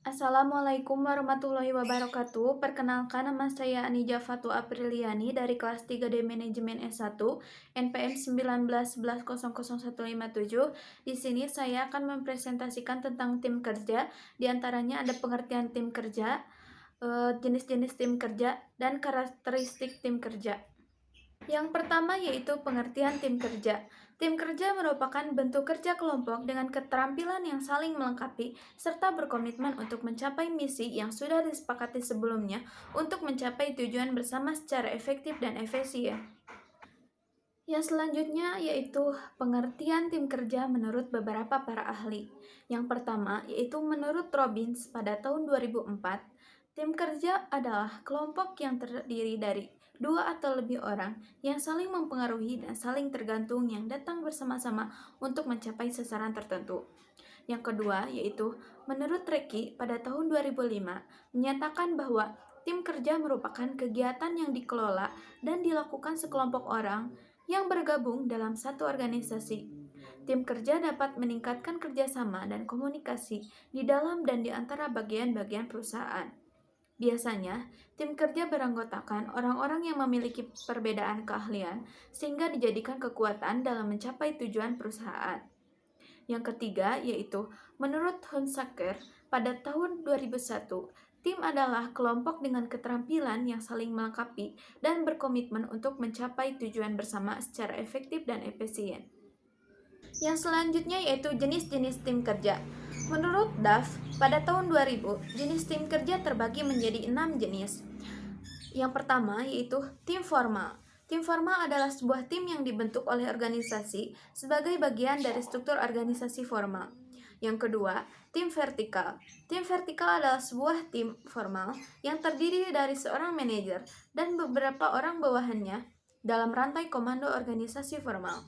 Assalamualaikum warahmatullahi wabarakatuh. Perkenalkan, nama saya Anija Fatu Apriliani dari kelas 3D Manajemen S1 NPM 1911001157. Di sini saya akan mempresentasikan tentang tim kerja. Di antaranya ada pengertian tim kerja, jenis-jenis tim kerja, dan karakteristik tim kerja. Yang pertama yaitu pengertian tim kerja. Tim kerja merupakan bentuk kerja kelompok dengan keterampilan yang saling melengkapi serta berkomitmen untuk mencapai misi yang sudah disepakati sebelumnya untuk mencapai tujuan bersama secara efektif dan efisien. Yang selanjutnya yaitu pengertian tim kerja menurut beberapa para ahli. Yang pertama yaitu menurut Robbins pada tahun 2004, tim kerja adalah kelompok yang terdiri dari dua atau lebih orang yang saling mempengaruhi dan saling tergantung yang datang bersama-sama untuk mencapai sasaran tertentu. Yang kedua yaitu menurut Reki pada tahun 2005 menyatakan bahwa tim kerja merupakan kegiatan yang dikelola dan dilakukan sekelompok orang yang bergabung dalam satu organisasi. Tim kerja dapat meningkatkan kerjasama dan komunikasi di dalam dan di antara bagian-bagian perusahaan. Biasanya, tim kerja beranggotakan orang-orang yang memiliki perbedaan keahlian sehingga dijadikan kekuatan dalam mencapai tujuan perusahaan. Yang ketiga yaitu menurut Hunsaker pada tahun 2001, tim adalah kelompok dengan keterampilan yang saling melengkapi dan berkomitmen untuk mencapai tujuan bersama secara efektif dan efisien. Yang selanjutnya yaitu jenis-jenis tim kerja. Menurut Duff, pada tahun 2000, jenis tim kerja terbagi menjadi 6 jenis. Yang pertama yaitu tim formal. Tim formal adalah sebuah tim yang dibentuk oleh organisasi sebagai bagian dari struktur organisasi formal. Yang kedua, tim vertikal. Tim vertikal adalah sebuah tim formal yang terdiri dari seorang manajer dan beberapa orang bawahannya dalam rantai komando organisasi formal.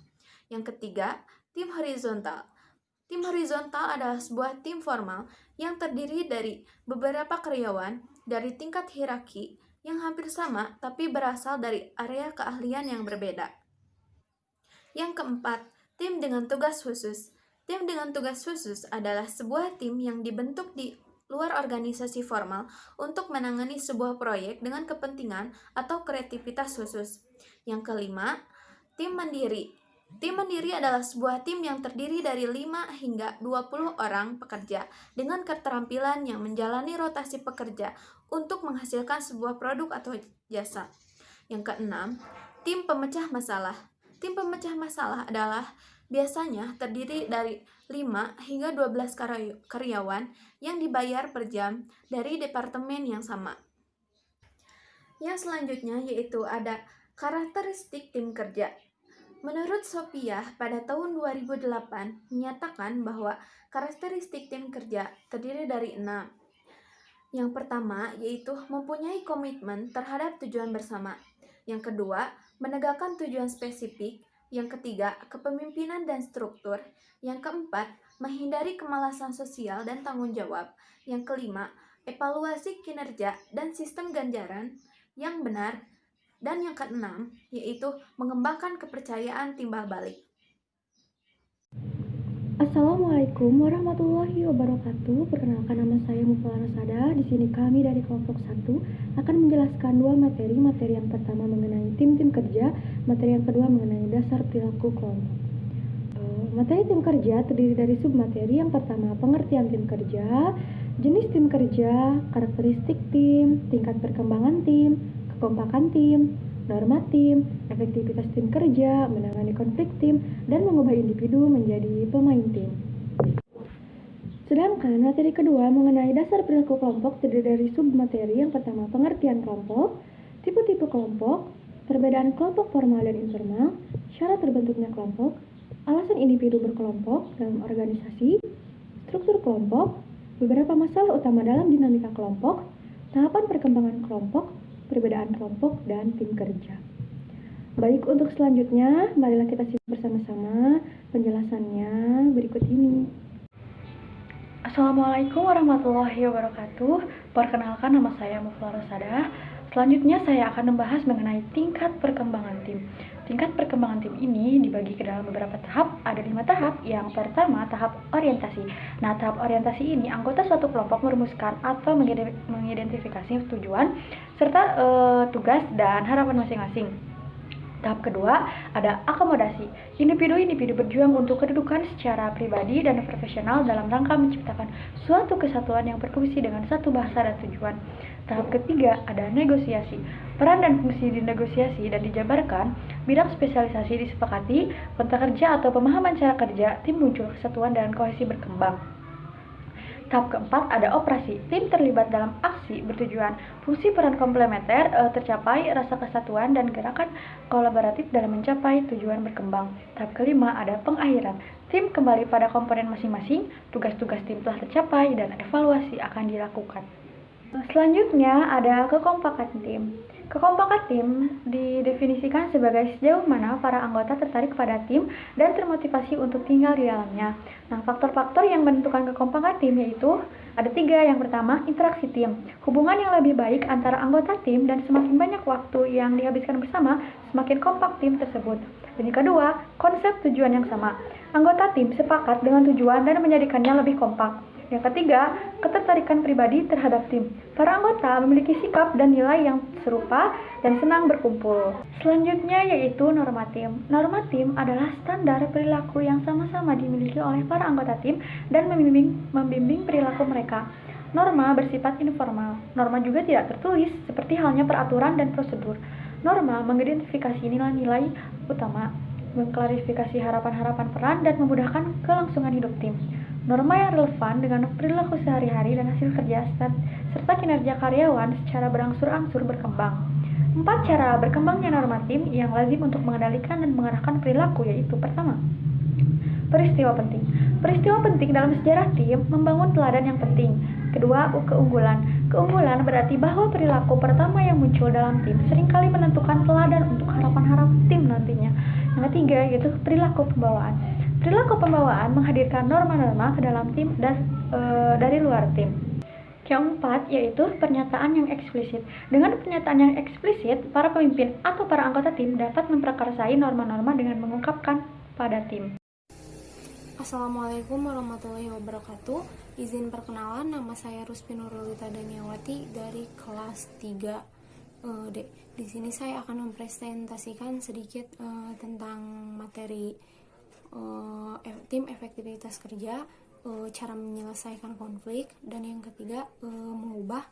Yang ketiga, tim horizontal. Tim horizontal adalah sebuah tim formal yang terdiri dari beberapa karyawan dari tingkat hierarki yang hampir sama tapi berasal dari area keahlian yang berbeda. Yang keempat, tim dengan tugas khusus. Tim dengan tugas khusus adalah sebuah tim yang dibentuk di luar organisasi formal untuk menangani sebuah proyek dengan kepentingan atau kreativitas khusus. Yang kelima, tim mandiri. Tim mandiri adalah sebuah tim yang terdiri dari 5 hingga 20 orang pekerja dengan keterampilan yang menjalani rotasi pekerja untuk menghasilkan sebuah produk atau jasa. Yang keenam, tim pemecah masalah. Tim pemecah masalah adalah biasanya terdiri dari 5 hingga 12 karyawan yang dibayar per jam dari departemen yang sama. Yang selanjutnya yaitu ada karakteristik tim kerja. Menurut Sophia pada tahun 2008 menyatakan bahwa karakteristik tim kerja terdiri dari 6. Yang pertama yaitu mempunyai komitmen terhadap tujuan bersama. Yang kedua, menegakkan tujuan spesifik. Yang ketiga, kepemimpinan dan struktur. Yang keempat, menghindari kemalasan sosial dan tanggung jawab. Yang kelima, evaluasi kinerja dan sistem ganjaran yang benar. Dan yang keenam, yaitu mengembangkan kepercayaan timbal balik. Assalamualaikum warahmatullahi wabarakatuh. Perkenalkan, nama saya Mufala Rasada. Di sini kami dari kelompok 1 akan menjelaskan dua materi. Materi yang pertama mengenai tim-tim kerja, materi yang kedua mengenai dasar perilaku kelompok. Materi tim kerja terdiri dari submateri. Yang pertama, pengertian tim kerja, jenis tim kerja, karakteristik tim, tingkat perkembangan tim, kekompakan tim, norma tim, efektivitas tim kerja, menangani konflik tim, dan mengubah individu menjadi pemain tim. Sedangkan materi kedua mengenai dasar perilaku kelompok terdiri dari submateri. Yang pertama, pengertian kelompok, tipe-tipe kelompok, perbedaan kelompok formal dan informal, syarat terbentuknya kelompok, alasan individu berkelompok dalam organisasi, struktur kelompok, beberapa masalah utama dalam dinamika kelompok, tahapan perkembangan kelompok, perbedaan kelompok, dan tim kerja. Baik, untuk selanjutnya, marilah kita simak bersama-sama penjelasannya berikut ini. Assalamualaikum warahmatullahi wabarakatuh. Perkenalkan, nama saya Mufla Rasada. Selanjutnya saya akan membahas mengenai tingkat perkembangan tim. Tingkat perkembangan tim ini dibagi ke dalam beberapa tahap. Ada 5 tahap. Yang pertama, tahap orientasi. Nah, tahap orientasi ini anggota suatu kelompok merumuskan atau mengidentifikasi tujuan serta tugas dan harapan masing-masing. Tahap kedua, ada akomodasi. Individu-individu berjuang untuk kedudukan secara pribadi dan profesional dalam rangka menciptakan suatu kesatuan yang berfungsi dengan satu bahasa dan tujuan. Tahap ketiga, ada negosiasi. Peran dan fungsi di negosiasi dan dijabarkan, bidang spesialisasi disepakati, kontak kerja atau pemahaman cara kerja, tim muncul kesatuan dan kohesi berkembang. Tahap keempat, ada operasi. Tim terlibat dalam aksi bertujuan. Fungsi peran komplementer tercapai, rasa kesatuan dan gerakan kolaboratif dalam mencapai tujuan berkembang. Tahap kelima, ada pengakhiran. Tim kembali pada komponen masing-masing, tugas-tugas tim telah tercapai dan evaluasi akan dilakukan. Selanjutnya ada kekompakan tim. Kekompakan tim didefinisikan sebagai sejauh mana para anggota tertarik pada tim dan termotivasi untuk tinggal di dalamnya. Nah, faktor-faktor yang menentukan kekompakan tim yaitu ada 3. Yang pertama, interaksi tim. Hubungan yang lebih baik antara anggota tim dan semakin banyak waktu yang dihabiskan bersama, semakin kompak tim tersebut. Dan yang kedua, konsep tujuan yang sama. Anggota tim sepakat dengan tujuan dan menjadikannya lebih kompak. Yang ketiga, ketertarikan pribadi terhadap tim. Para anggota memiliki sikap dan nilai yang serupa dan senang berkumpul. Selanjutnya yaitu norma tim. Norma tim adalah standar perilaku yang sama-sama dimiliki oleh para anggota tim dan membimbing perilaku mereka. Norma bersifat informal. Norma juga tidak tertulis, seperti halnya peraturan dan prosedur. Norma mengidentifikasi nilai-nilai utama, mengklarifikasi harapan-harapan peran, dan memudahkan kelangsungan hidup tim. Norma yang relevan dengan perilaku sehari-hari dan hasil kerja serta kinerja karyawan secara berangsur-angsur berkembang. 4 cara berkembangnya norma tim yang lazim untuk mengendalikan dan mengarahkan perilaku yaitu: pertama, peristiwa penting. Peristiwa penting dalam sejarah tim membangun teladan yang penting. Kedua, keunggulan. Keunggulan berarti bahwa perilaku pertama yang muncul dalam tim seringkali menentukan teladan untuk harapan-harapan tim nantinya. Yang ketiga yaitu perilaku pembawaan. Perilaku pembawaan menghadirkan norma-norma ke dalam tim dan dari luar tim. Yang keempat yaitu pernyataan yang eksplisit. Dengan pernyataan yang eksplisit, para pemimpin atau para anggota tim dapat memprakarsai norma-norma dengan mengungkapkan pada tim. Assalamualaikum warahmatullahi wabarakatuh. Izin perkenalan, nama saya Ruspi Nurulita Daniawati dari kelas 3D. Di sini saya akan mempresentasikan sedikit tentang materi tim efektivitas kerja, cara menyelesaikan konflik, dan yang ketiga mengubah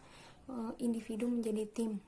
individu menjadi tim.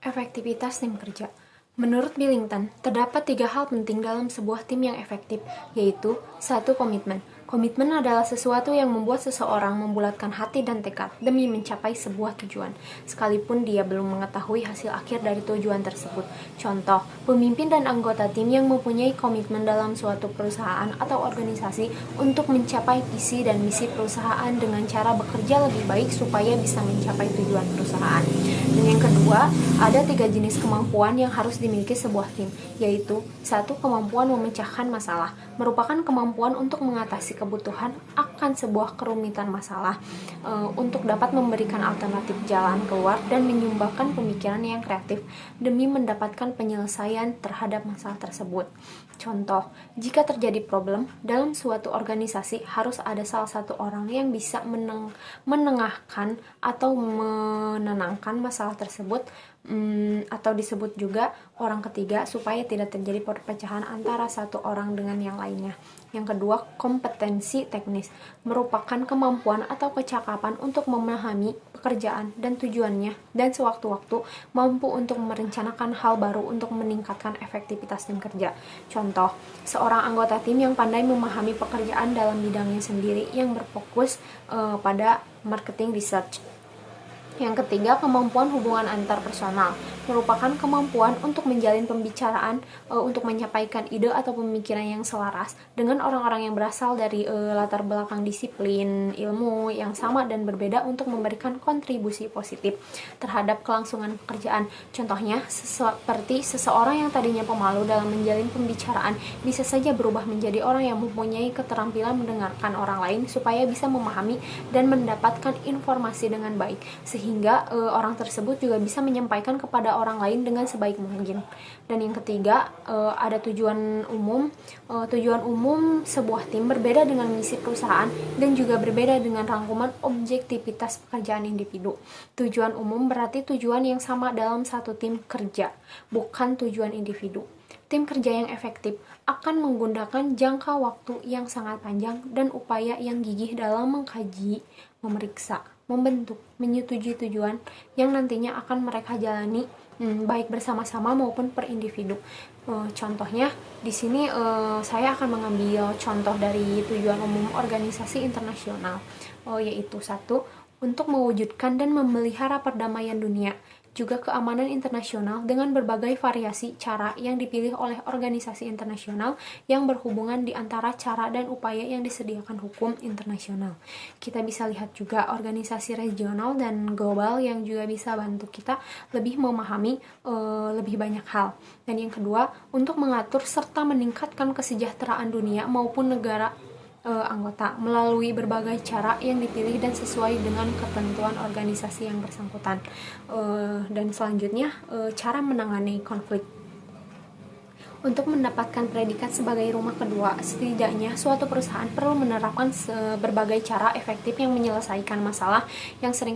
Efektivitas tim kerja. Menurut Billington, terdapat 3 hal penting dalam sebuah tim yang efektif, yaitu 1. Komitmen. Komitmen adalah sesuatu yang membuat seseorang membulatkan hati dan tekad demi mencapai sebuah tujuan, sekalipun dia belum mengetahui hasil akhir dari tujuan tersebut. Contoh, pemimpin dan anggota tim yang mempunyai komitmen dalam suatu perusahaan atau organisasi untuk mencapai visi dan misi perusahaan dengan cara bekerja lebih baik supaya bisa mencapai tujuan perusahaan. Dan yang kedua, ada 3 jenis kemampuan yang harus dimiliki sebuah tim, yaitu 1. Kemampuan memecahkan masalah, merupakan kemampuan untuk mengatasi kebutuhan akan sebuah kerumitan masalah untuk dapat memberikan alternatif jalan keluar dan menyumbangkan pemikiran yang kreatif demi mendapatkan penyelesaian terhadap masalah tersebut. Contoh, jika terjadi problem dalam suatu organisasi, harus ada salah satu orang yang bisa menengahkan atau menenangkan masalah tersebut, atau disebut juga orang ketiga, supaya tidak terjadi perpecahan antara satu orang dengan yang lainnya. Yang kedua, kompetensi teknis, merupakan kemampuan atau kecakapan untuk memahami pekerjaan dan tujuannya, dan sewaktu-waktu mampu untuk merencanakan hal baru untuk meningkatkan efektivitas tim kerja. Contoh, seorang anggota tim yang pandai memahami pekerjaan dalam bidangnya sendiri yang berfokus pada marketing research. Yang ketiga, kemampuan hubungan antar personal, merupakan kemampuan untuk menjalin pembicaraan, untuk menyampaikan ide atau pemikiran yang selaras dengan orang-orang yang berasal dari latar belakang disiplin ilmu yang sama dan berbeda untuk memberikan kontribusi positif terhadap kelangsungan pekerjaan. Contohnya, seperti seseorang yang tadinya pemalu dalam menjalin pembicaraan bisa saja berubah menjadi orang yang mempunyai keterampilan mendengarkan orang lain supaya bisa memahami dan mendapatkan informasi dengan baik, sehingga sehingga orang tersebut juga bisa menyampaikan kepada orang lain dengan sebaik mungkin. Dan yang ketiga, ada tujuan umum. Tujuan umum sebuah tim berbeda dengan misi perusahaan dan juga berbeda dengan rangkuman objektivitas pekerjaan individu. Tujuan umum berarti tujuan yang sama dalam satu tim kerja, bukan tujuan individu. Tim kerja yang efektif akan menggunakan jangka waktu yang sangat panjang dan upaya yang gigih dalam mengkaji, memeriksa, membentuk, menyetujui tujuan yang nantinya akan mereka jalani baik bersama-sama maupun per individu. Contohnya di sini saya akan mengambil contoh dari tujuan umum organisasi internasional, yaitu 1. Untuk mewujudkan dan memelihara perdamaian dunia, juga keamanan internasional dengan berbagai variasi cara yang dipilih oleh organisasi internasional yang berhubungan di antara cara dan upaya yang disediakan hukum internasional. Kita bisa lihat juga organisasi regional dan global yang juga bisa bantu kita lebih memahami lebih banyak hal. Dan yang kedua, untuk mengatur serta meningkatkan kesejahteraan dunia maupun negara anggota melalui berbagai cara yang dipilih dan sesuai dengan ketentuan organisasi yang bersangkutan. Dan selanjutnya, cara menangani konflik. Untuk mendapatkan predikat sebagai rumah kedua, setidaknya suatu perusahaan perlu menerapkan berbagai cara efektif yang menyelesaikan masalah yang sering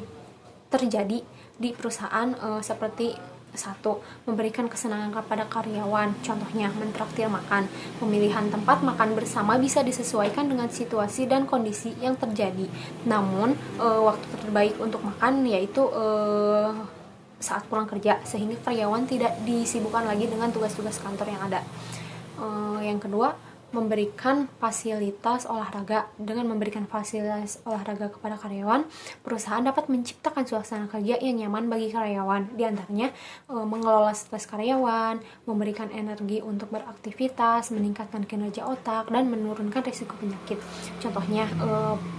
terjadi di perusahaan, seperti 1. Memberikan kesenangan kepada karyawan, contohnya mentraktir makan. Pemilihan tempat makan bersama bisa disesuaikan dengan situasi dan kondisi yang terjadi. Namun, waktu terbaik untuk makan yaitu saat pulang kerja, sehingga karyawan tidak disibukkan lagi dengan tugas-tugas kantor yang ada. Yang kedua, memberikan fasilitas olahraga. Dengan memberikan fasilitas olahraga kepada karyawan, perusahaan dapat menciptakan suasana kerja yang nyaman bagi karyawan. Di antaranya, mengelola stres karyawan, memberikan energi untuk beraktivitas, meningkatkan kinerja otak, dan menurunkan risiko penyakit. Contohnya,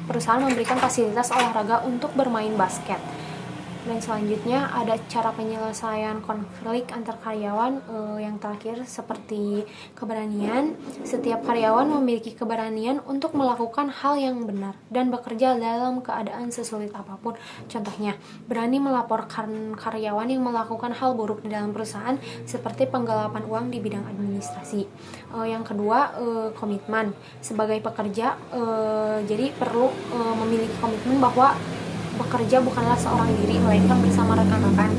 perusahaan memberikan fasilitas olahraga untuk bermain basket. Dan selanjutnya ada cara penyelesaian konflik antar karyawan, yang terakhir seperti keberanian. Setiap karyawan memiliki keberanian untuk melakukan hal yang benar dan bekerja dalam keadaan sesulit apapun. Contohnya, berani melaporkan karyawan yang melakukan hal buruk di dalam perusahaan seperti penggelapan uang di bidang administrasi. Yang kedua, komitmen. Sebagai pekerja, jadi perlu memiliki komitmen bahwa bekerja bukanlah seorang diri, melainkan bersama rekan-rekan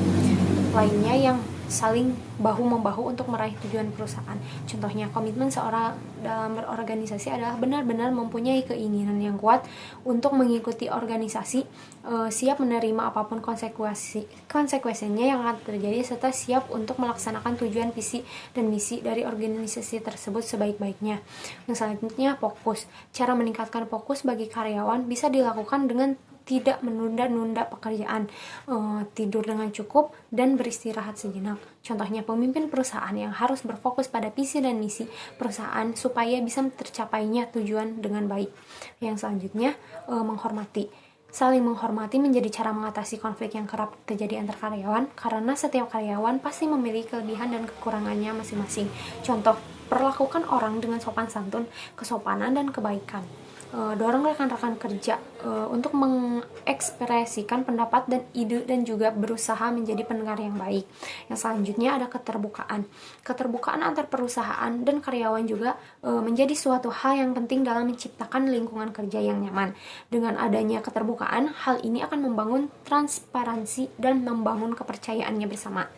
lainnya yang saling bahu-membahu untuk meraih tujuan perusahaan. Contohnya, komitmen seorang dalam berorganisasi adalah benar-benar mempunyai keinginan yang kuat untuk mengikuti organisasi, siap menerima apapun konsekuensinya yang akan terjadi, serta siap untuk melaksanakan tujuan, visi, dan misi dari organisasi tersebut sebaik-baiknya. Yang selanjutnya, fokus. Cara meningkatkan fokus bagi karyawan bisa dilakukan dengan tidak menunda-nunda pekerjaan, tidur dengan cukup, dan beristirahat sejenak. Contohnya, pemimpin perusahaan yang harus berfokus pada visi dan misi perusahaan supaya bisa tercapainya tujuan dengan baik. Yang selanjutnya, menghormati. Saling menghormati menjadi cara mengatasi konflik yang kerap terjadi antar karyawan, karena setiap karyawan pasti memiliki kelebihan dan kekurangannya masing-masing. Contoh, perlakukan orang dengan sopan santun, kesopanan, dan kebaikan. Dorong rekan-rekan kerja untuk mengekspresikan pendapat dan ide dan juga berusaha menjadi pendengar yang baik. Yang selanjutnya ada keterbukaan. Keterbukaan antar perusahaan dan karyawan juga menjadi suatu hal yang penting dalam menciptakan lingkungan kerja yang nyaman. Dengan adanya keterbukaan, hal ini akan membangun transparansi dan membangun kepercayaannya bersama.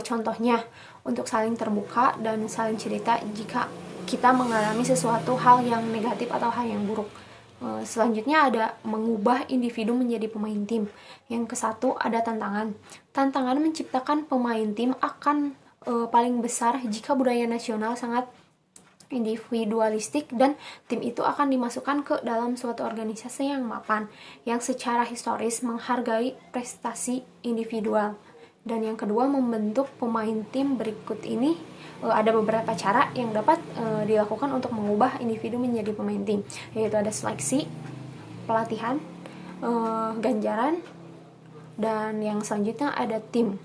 Contohnya, untuk saling terbuka dan saling cerita jika kita mengalami sesuatu hal yang negatif atau hal yang buruk. Selanjutnya ada mengubah individu menjadi pemain tim. Yang ke-1 ada tantangan. Tantangan menciptakan pemain tim akan paling besar jika budaya nasional sangat individualistik dan tim itu akan dimasukkan ke dalam suatu organisasi yang mapan, yang secara historis menghargai prestasi individual. Dan yang kedua, membentuk pemain tim berikut ini. Ada beberapa cara yang dapat dilakukan untuk mengubah individu menjadi pemain tim, yaitu ada seleksi, pelatihan, ganjaran, dan yang selanjutnya ada tim.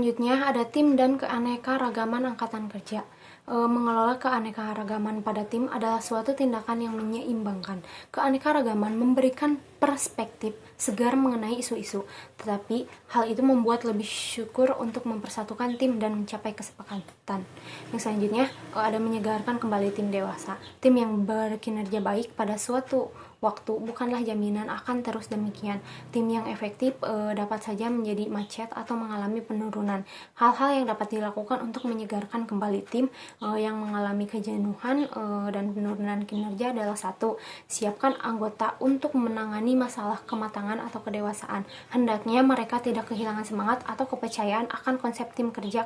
Selanjutnya ada tim dan keanekaragaman angkatan kerja. Mengelola keanekaragaman pada tim adalah suatu tindakan yang menyeimbangkan. Keanekaragaman memberikan perspektif segar mengenai isu-isu, tetapi hal itu membuat lebih syukur untuk mempersatukan tim dan mencapai kesepakatan. Yang selanjutnya, ada menyegarkan kembali tim dewasa. Tim yang berkinerja baik pada suatu waktu bukanlah jaminan akan terus demikian. Tim yang efektif dapat saja menjadi macet atau mengalami penurunan. Hal-hal yang dapat dilakukan untuk menyegarkan kembali tim yang mengalami kejenuhan dan penurunan kinerja adalah: 1. Siapkan anggota untuk menangani masalah kematangan atau kedewasaan. Hendaknya mereka tidak kehilangan semangat atau kepercayaan akan konsep tim kerja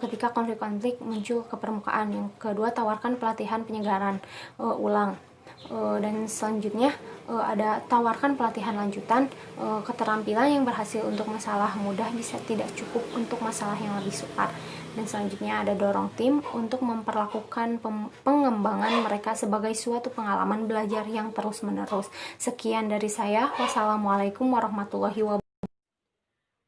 ketika konflik-konflik muncul ke permukaan. Yang kedua, tawarkan pelatihan penyegaran ulang. Dan selanjutnya ada tawarkan pelatihan lanjutan. Keterampilan yang berhasil untuk masalah mudah bisa tidak cukup untuk masalah yang lebih sukar. Dan selanjutnya ada dorong tim untuk memperlakukan pengembangan mereka sebagai suatu pengalaman belajar yang terus-menerus. Sekian dari saya. Wassalamualaikum warahmatullahi wabarakatuh.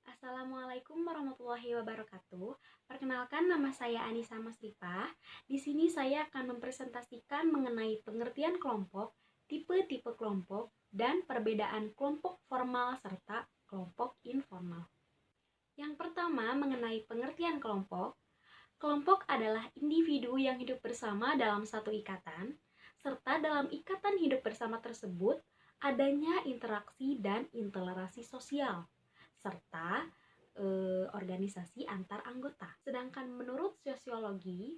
Assalamualaikum warahmatullahi wabarakatuh. Perkenalkan, nama saya Anissa Masrifah. Di sini saya akan mempresentasikan mengenai pengertian kelompok, tipe-tipe kelompok, dan perbedaan kelompok formal serta kelompok informal. Yang pertama, mengenai pengertian kelompok. Kelompok adalah individu yang hidup bersama dalam satu ikatan, serta dalam ikatan hidup bersama tersebut adanya interaksi dan intoleransi sosial, serta organisasi antar anggota. Sedangkan menurut sosiologi,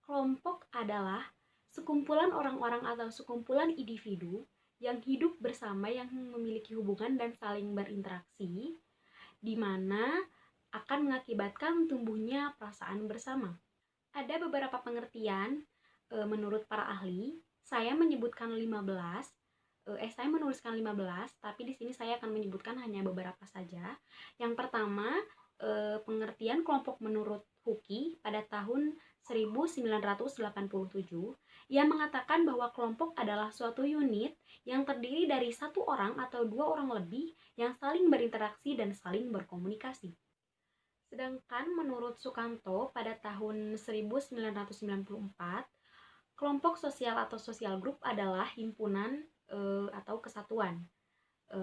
kelompok adalah sekumpulan orang-orang atau sekumpulan individu yang hidup bersama yang memiliki hubungan dan saling berinteraksi, di mana akan mengakibatkan tumbuhnya perasaan bersama. Ada beberapa pengertian menurut para ahli. Saya menyebutkan 15. Saya menuliskan 15, tapi di sini saya akan menyebutkan hanya beberapa saja. Yang pertama, pengertian kelompok menurut Huki pada tahun 1987, yang mengatakan bahwa kelompok adalah suatu unit yang terdiri dari satu orang atau dua orang lebih yang saling berinteraksi dan saling berkomunikasi. Sedangkan menurut Sukanto pada tahun 1994, kelompok sosial atau social group adalah himpunan atau kesatuan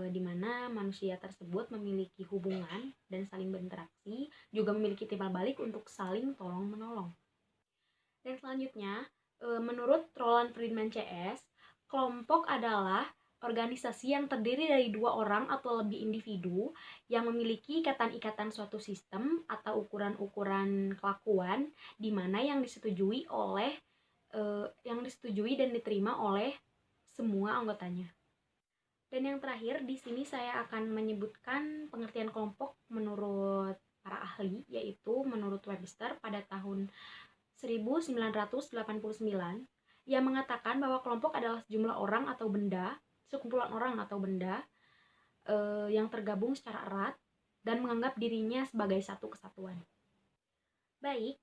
di mana manusia tersebut memiliki hubungan dan saling berinteraksi, juga memiliki timbal balik untuk saling tolong-menolong. Dan selanjutnya, menurut Roland Friedman CS, kelompok adalah organisasi yang terdiri dari dua orang atau lebih individu yang memiliki ikatan-ikatan suatu sistem atau ukuran-ukuran kelakuan di mana yang disetujui dan diterima oleh semua anggotanya. Dan yang terakhir, di sini saya akan menyebutkan pengertian kelompok menurut para ahli, yaitu menurut Webster pada tahun 1989, yang mengatakan bahwa kelompok adalah sejumlah orang atau benda, sekumpulan orang atau benda yang tergabung secara erat dan menganggap dirinya sebagai satu kesatuan. Baik,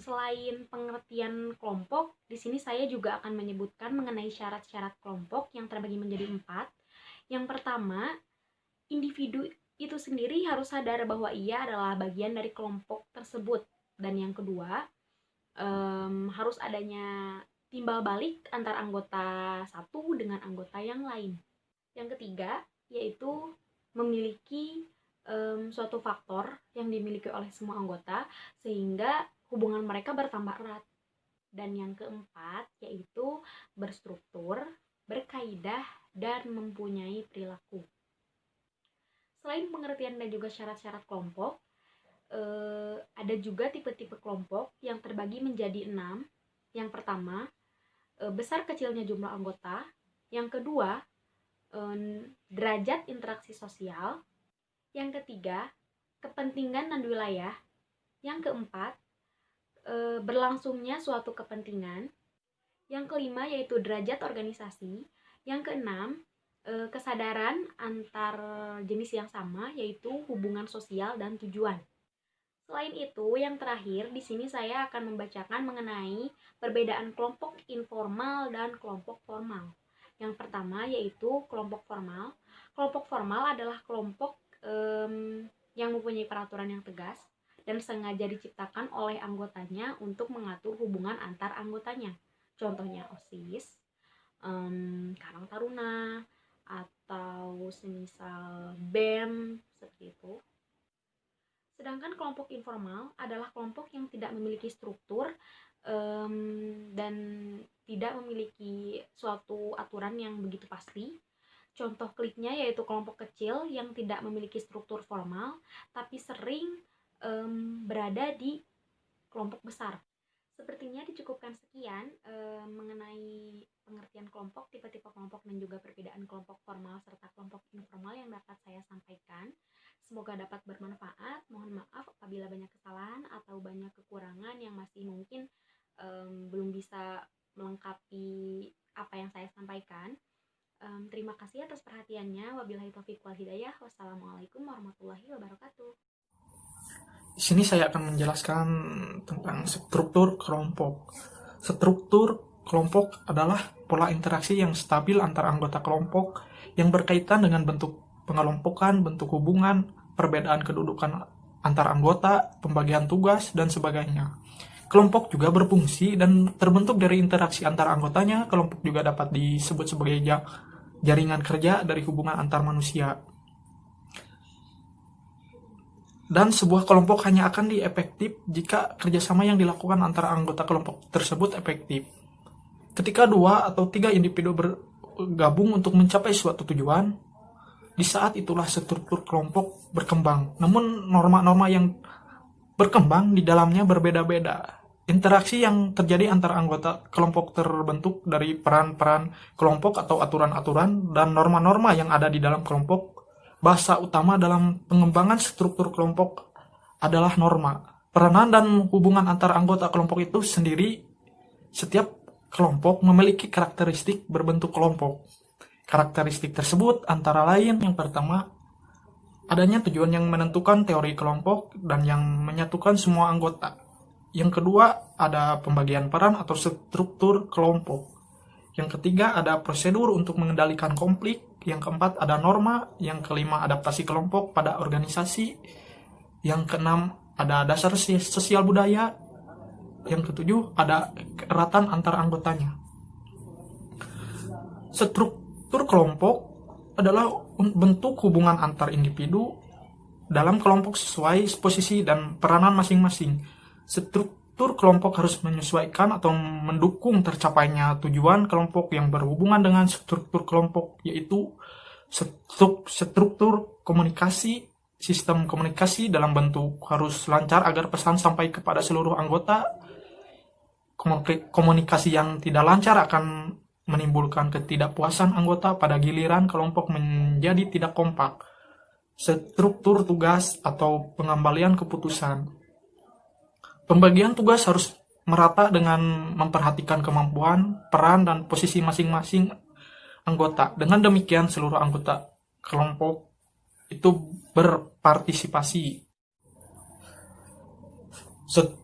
selain pengertian kelompok, di sini saya juga akan menyebutkan mengenai syarat-syarat kelompok yang terbagi menjadi 4. Yang pertama, individu itu sendiri harus sadar bahwa ia adalah bagian dari kelompok tersebut. Dan yang kedua, harus adanya timbal balik antar anggota satu dengan anggota yang lain. Yang ketiga, yaitu memiliki suatu faktor yang dimiliki oleh semua anggota sehingga hubungan mereka bertambah erat. Dan yang keempat, yaitu berstruktur, berkaidah, dan mempunyai perilaku. Selain pengertian dan juga syarat-syarat kelompok, ada juga tipe-tipe kelompok yang terbagi menjadi 6. Yang pertama, besar kecilnya jumlah anggota. Yang kedua, derajat interaksi sosial. Yang ketiga, kepentingan dan wilayah. Yang keempat, berlangsungnya suatu kepentingan. Yang kelima, yaitu derajat organisasi. Yang keenam, kesadaran antar jenis yang sama, yaitu hubungan sosial dan tujuan. Selain itu, yang terakhir, di sini saya akan membacakan mengenai perbedaan kelompok informal dan kelompok formal. Yang pertama, yaitu kelompok formal. Kelompok formal adalah kelompok yang mempunyai peraturan yang tegas dan sengaja diciptakan oleh anggotanya untuk mengatur hubungan antar anggotanya. Contohnya OSIS, Karang Taruna, atau semisal BEM, seperti itu. Sedangkan kelompok informal adalah kelompok yang tidak memiliki struktur dan tidak memiliki suatu aturan yang begitu pasti. Contoh kliknya yaitu kelompok kecil yang tidak memiliki struktur formal, tapi sering berada di kelompok besar. Sepertinya dicukupkan sekian mengenai pengertian kelompok, tipe-tipe kelompok, dan juga perbedaan kelompok formal serta kelompok informal yang dapat saya sampaikan. Semoga dapat bermanfaat. Mohon maaf apabila banyak kesalahan atau banyak kekurangan yang masih mungkin belum bisa melengkapi apa yang saya sampaikan. Terima kasih atas perhatiannya. Wabillahi taufiq wal hidayah. Wassalamualaikum warahmatullahi wabarakatuh. Di sini saya akan menjelaskan tentang struktur kelompok. Struktur kelompok adalah pola interaksi yang stabil antar anggota kelompok yang berkaitan dengan bentuk pengelompokan, bentuk hubungan, perbedaan kedudukan antar anggota, pembagian tugas, dan sebagainya. Kelompok juga berfungsi dan terbentuk dari interaksi antar anggotanya. Kelompok juga dapat disebut sebagai jaringan kerja dari hubungan antar manusia. Dan sebuah kelompok hanya akan efektif jika kerjasama yang dilakukan antara anggota kelompok tersebut efektif. Ketika 2 atau 3 individu bergabung untuk mencapai suatu tujuan, di saat itulah struktur kelompok berkembang. Namun norma-norma yang berkembang di dalamnya berbeda-beda. Interaksi yang terjadi antara anggota kelompok terbentuk dari peran-peran kelompok atau aturan-aturan dan norma-norma yang ada di dalam kelompok. Bahasa utama dalam pengembangan struktur kelompok adalah norma. Peranan dan hubungan antara anggota kelompok itu sendiri, setiap kelompok memiliki karakteristik berbentuk kelompok. Karakteristik tersebut antara lain yang pertama, adanya tujuan yang menentukan teori kelompok dan yang menyatukan semua anggota. Yang kedua, ada pembagian peran atau struktur kelompok. Yang ketiga, ada prosedur untuk mengendalikan konflik. Yang keempat, ada norma. Yang kelima, adaptasi kelompok pada organisasi. Yang keenam, ada dasar sosial budaya. Yang ketujuh, ada keeratan antar anggotanya. Struktur kelompok adalah bentuk hubungan antar individu dalam kelompok sesuai posisi dan peranan masing-masing. Struktur kelompok harus menyesuaikan atau mendukung tercapainya tujuan kelompok yang berhubungan dengan struktur kelompok, yaitu struktur komunikasi. Sistem komunikasi dalam bentuk harus lancar agar pesan sampai kepada seluruh anggota. Komunikasi yang tidak lancar akan menimbulkan ketidakpuasan anggota, pada giliran kelompok menjadi tidak kompak. Struktur tugas atau pengembalian keputusan. Pembagian tugas harus merata dengan memperhatikan kemampuan, peran, dan posisi masing-masing anggota. Dengan demikian seluruh anggota kelompok itu berpartisipasi.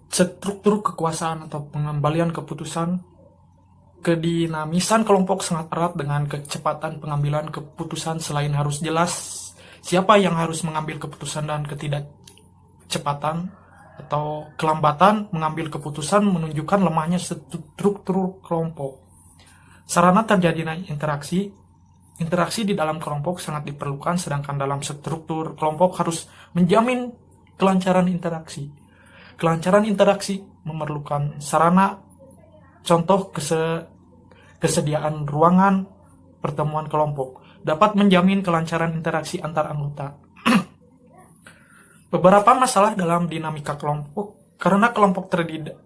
Struktur kekuasaan atau pengembalian keputusan. Kedinamisan kelompok sangat erat dengan kecepatan pengambilan keputusan. Selain harus jelas siapa yang harus mengambil keputusan dan ketidakcepatan atau kelambatan mengambil keputusan menunjukkan lemahnya struktur kelompok. Sarana terjadinya interaksi di dalam kelompok sangat diperlukan, sedangkan dalam struktur kelompok harus menjamin kelancaran interaksi. Kelancaran interaksi memerlukan sarana, contoh kesediaan ruangan pertemuan kelompok dapat menjamin kelancaran interaksi antar anggota. Beberapa masalah dalam dinamika kelompok karena kelompok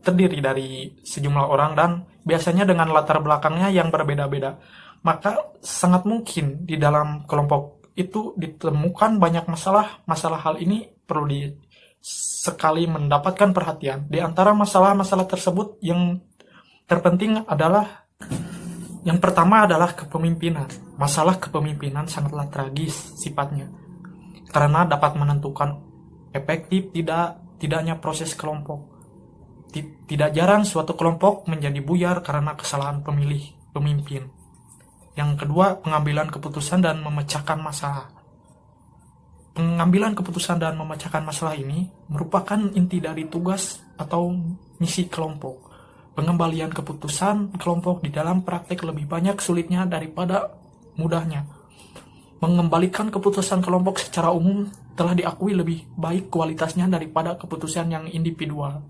terdiri dari sejumlah orang dan biasanya dengan latar belakangnya yang berbeda-beda. Maka sangat mungkin di dalam kelompok itu ditemukan banyak masalah. Masalah hal ini perlu sekali mendapatkan perhatian. Di antara masalah-masalah tersebut yang terpenting adalah yang pertama adalah kepemimpinan. Masalah kepemimpinan sangatlah tragis sifatnya karena dapat menentukan efektif tidaknya proses kelompok. Tidak jarang suatu kelompok menjadi buyar karena kesalahan pemimpin. Yang kedua, pengambilan keputusan dan memecahkan masalah. Pengambilan keputusan dan memecahkan masalah ini merupakan inti dari tugas atau misi kelompok. Pengembalian keputusan kelompok di dalam praktek lebih banyak sulitnya daripada mudahnya. Mengembalikan keputusan kelompok secara umum telah diakui lebih baik kualitasnya daripada keputusan yang individual.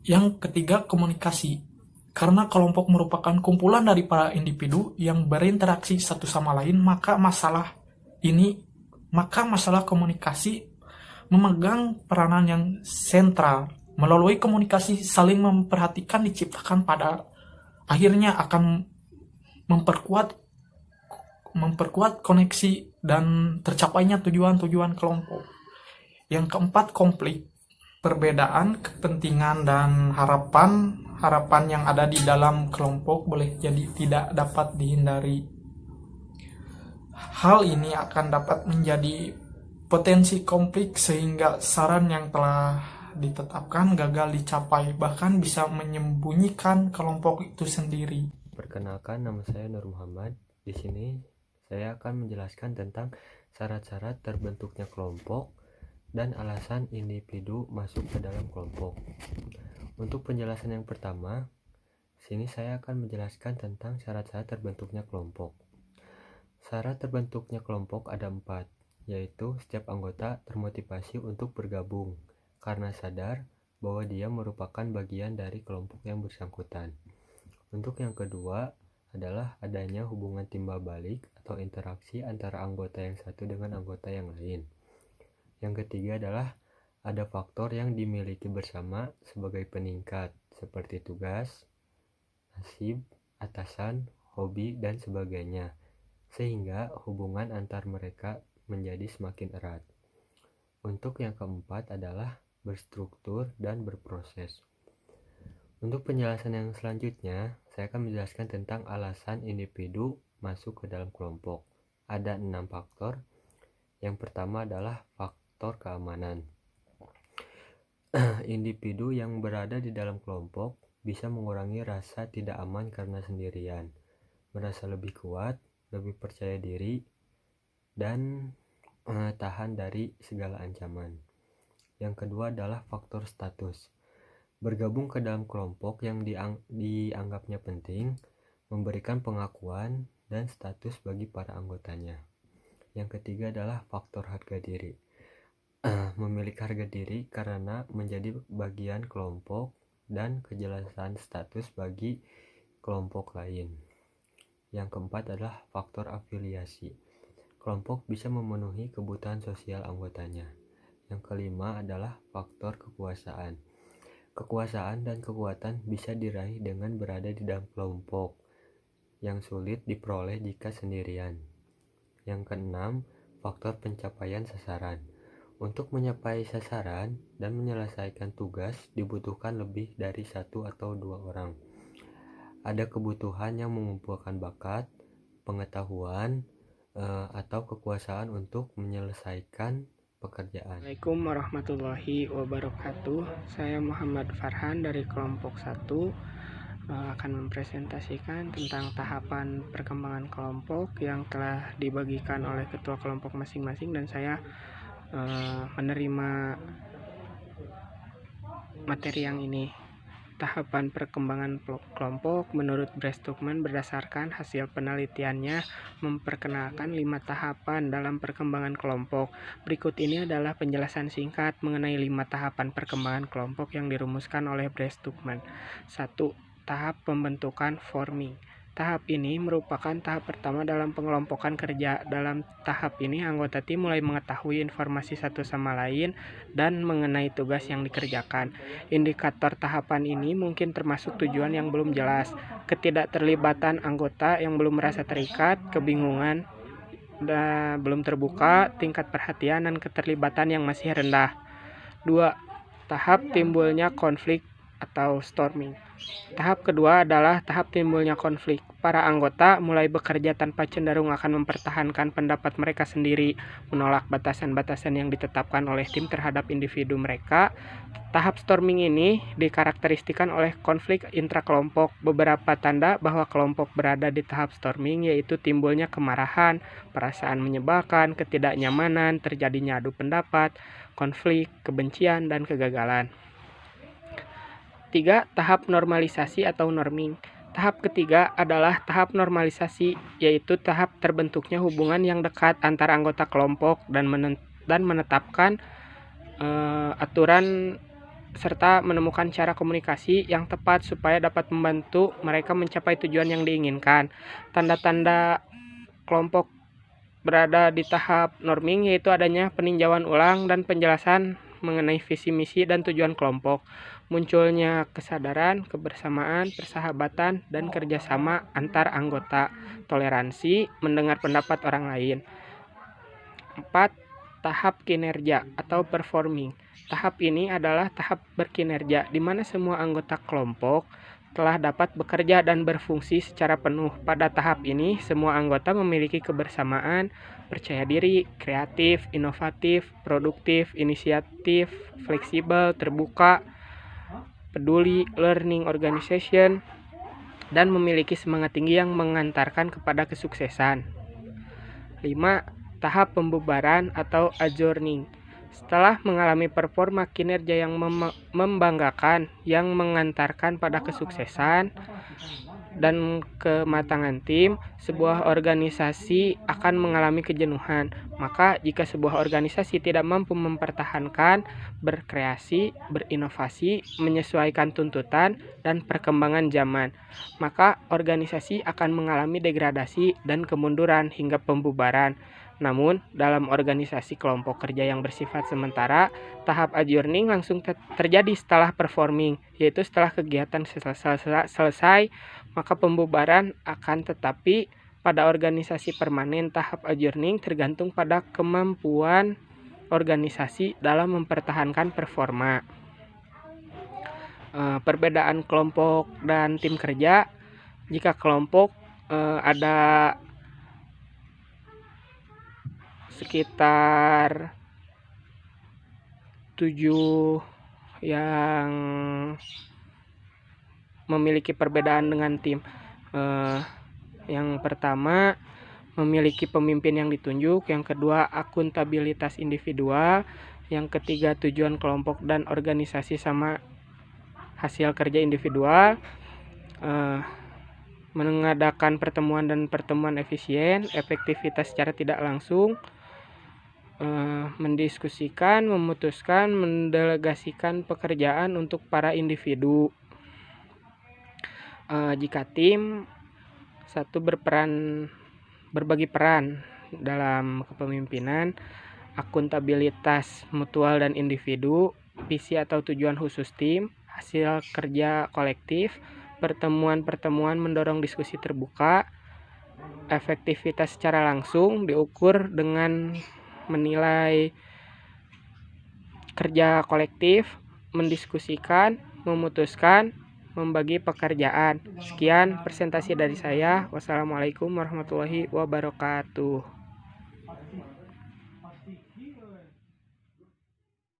Yang ketiga, komunikasi. Karena kelompok merupakan kumpulan dari para individu yang berinteraksi satu sama lain, maka masalah komunikasi memegang peranan yang sentral. Melalui komunikasi saling memperhatikan diciptakan pada akhirnya akan memperkuat koneksi dan tercapainya tujuan-tujuan kelompok. Yang keempat, konflik. Perbedaan kepentingan dan harapan yang ada di dalam kelompok boleh jadi tidak dapat dihindari. Hal ini akan dapat menjadi potensi konflik sehingga saran yang telah ditetapkan gagal dicapai, bahkan bisa menyembunyikan kelompok itu sendiri. Perkenalkan, nama saya Nur Muhammad. Di sini saya akan menjelaskan tentang syarat-syarat terbentuknya kelompok dan alasan individu masuk ke dalam kelompok. Untuk penjelasan yang pertama, sini saya akan menjelaskan tentang syarat-syarat terbentuknya kelompok. Syarat terbentuknya kelompok ada 4, yaitu setiap anggota termotivasi untuk bergabung karena sadar bahwa dia merupakan bagian dari kelompok yang bersangkutan. Untuk yang kedua adalah adanya hubungan timbal balik atau interaksi antara anggota yang satu dengan anggota yang lain. Yang ketiga adalah ada faktor yang dimiliki bersama sebagai peningkat seperti tugas, nasib, atasan, hobi, dan sebagainya, sehingga hubungan antar mereka menjadi semakin erat. Untuk yang keempat adalah berstruktur dan berproses. Untuk penjelasan yang selanjutnya, saya akan menjelaskan tentang alasan individu masuk ke dalam kelompok. Ada 6 faktor. Yang pertama adalah faktor keamanan. Individu yang berada di dalam kelompok bisa mengurangi rasa tidak aman karena sendirian, merasa lebih kuat, lebih percaya diri, dan tahan dari segala ancaman. Yang kedua adalah faktor status. Bergabung ke dalam kelompok yang dianggapnya penting, memberikan pengakuan dan status bagi para anggotanya. Yang ketiga adalah faktor harga diri. Memiliki harga diri karena menjadi bagian kelompok dan kejelasan status bagi kelompok lain. Yang keempat adalah faktor afiliasi. Kelompok bisa memenuhi kebutuhan sosial anggotanya. Yang kelima adalah faktor kekuasaan. Kekuasaan dan kekuatan bisa diraih dengan berada di dalam kelompok yang sulit diperoleh jika sendirian. Yang keenam, faktor pencapaian sasaran. Untuk mencapai sasaran dan menyelesaikan tugas dibutuhkan lebih dari 1 atau 2 orang. Ada kebutuhan yang mengumpulkan bakat, pengetahuan, atau kekuasaan untuk menyelesaikan pekerjaan. Assalamualaikum warahmatullahi wabarakatuh. Saya Muhammad Farhan dari kelompok 1 akan mempresentasikan tentang tahapan perkembangan kelompok yang telah dibagikan oleh ketua kelompok masing-masing, dan saya menerima materi yang ini. Tahapan perkembangan kelompok menurut Bryce Tuckman berdasarkan hasil penelitiannya memperkenalkan 5 tahapan dalam perkembangan kelompok. Berikut ini adalah penjelasan singkat mengenai 5 tahapan perkembangan kelompok yang dirumuskan oleh Bryce Tuckman. 1. Tahap pembentukan forming. Tahap ini merupakan tahap pertama dalam pengelompokan kerja. Dalam tahap ini, anggota tim mulai mengetahui informasi satu sama lain dan mengenai tugas yang dikerjakan. Indikator tahapan ini mungkin termasuk tujuan yang belum jelas, ketidakterlibatan anggota yang belum merasa terikat, kebingungan dan belum terbuka, tingkat perhatian dan keterlibatan yang masih rendah. 2. Tahap timbulnya konflik atau storming. Tahap kedua adalah tahap timbulnya konflik. Para anggota mulai bekerja tanpa cenderung akan mempertahankan pendapat mereka sendiri, menolak batasan-batasan yang ditetapkan oleh tim terhadap individu mereka. Tahap storming ini dikarakteristikan oleh konflik intrakelompok. Beberapa tanda bahwa kelompok berada di tahap storming yaitu timbulnya kemarahan, perasaan menyebalkan, ketidaknyamanan, terjadinya adu pendapat, konflik, kebencian, dan kegagalan. 3. Tahap normalisasi atau norming. Tahap ketiga adalah tahap normalisasi, yaitu tahap terbentuknya hubungan yang dekat antara anggota kelompok dan menetapkan aturan serta menemukan cara komunikasi yang tepat supaya dapat membantu mereka mencapai tujuan yang diinginkan. Tanda-tanda kelompok berada di tahap norming yaitu adanya peninjauan ulang dan penjelasan mengenai visi misi dan tujuan kelompok, munculnya kesadaran, kebersamaan, persahabatan, dan kerjasama antar anggota, toleransi, mendengar pendapat orang lain. 4. Tahap kinerja atau performing. Tahap ini adalah tahap berkinerja, di mana semua anggota kelompok telah dapat bekerja dan berfungsi secara penuh. Pada tahap ini, semua anggota memiliki kebersamaan, percaya diri, kreatif, inovatif, produktif, inisiatif, fleksibel, terbuka, peduli, learning organization, dan memiliki semangat tinggi yang mengantarkan kepada kesuksesan. 5. Tahap pembubaran atau adjourning. Setelah mengalami performa kinerja yang membanggakan yang mengantarkan pada kesuksesan dan kematangan tim, sebuah organisasi akan mengalami kejenuhan. Maka jika sebuah organisasi tidak mampu mempertahankan, berkreasi, berinovasi, menyesuaikan tuntutan dan perkembangan zaman, maka organisasi akan mengalami degradasi dan kemunduran hingga pembubaran. Namun, dalam organisasi kelompok kerja yang bersifat sementara, tahap adjourning langsung terjadi setelah performing, yaitu setelah kegiatan selesai, maka pembubaran akan. Tetapi pada organisasi permanen, tahap adjourning tergantung pada kemampuan organisasi dalam mempertahankan performa. Perbedaan kelompok dan tim kerja. Jika kelompok ada sekitar 7 yang memiliki perbedaan dengan tim. Yang pertama, memiliki pemimpin yang ditunjuk. Yang kedua, akuntabilitas individual. Yang ketiga, tujuan kelompok dan organisasi sama hasil kerja individual. Mengadakan pertemuan dan pertemuan efisien, efektivitas secara tidak langsung, mendiskusikan, memutuskan, mendelegasikan pekerjaan untuk para individu. Jika tim, satu berbagi peran dalam kepemimpinan, akuntabilitas mutual dan individu, visi atau tujuan khusus tim, hasil kerja kolektif, pertemuan-pertemuan mendorong diskusi terbuka, efektivitas secara langsung diukur dengan menilai kerja kolektif, mendiskusikan, memutuskan, membagi pekerjaan. Sekian presentasi dari saya. Wassalamualaikum warahmatullahi wabarakatuh.